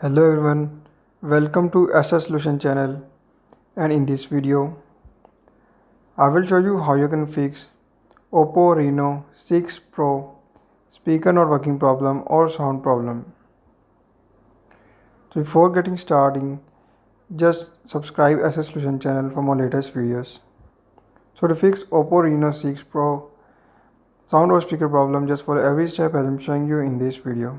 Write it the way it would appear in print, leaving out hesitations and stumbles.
Hello everyone, welcome to SS Solution channel, and in this video I will show you how you can fix Oppo Reno 6 Pro speaker not working problem or sound problem. So before getting starting, just subscribe SS Solution channel for more latest videos. So to fix Oppo Reno 6 Pro sound or speaker problem, just follow every step as I'm showing you in this video.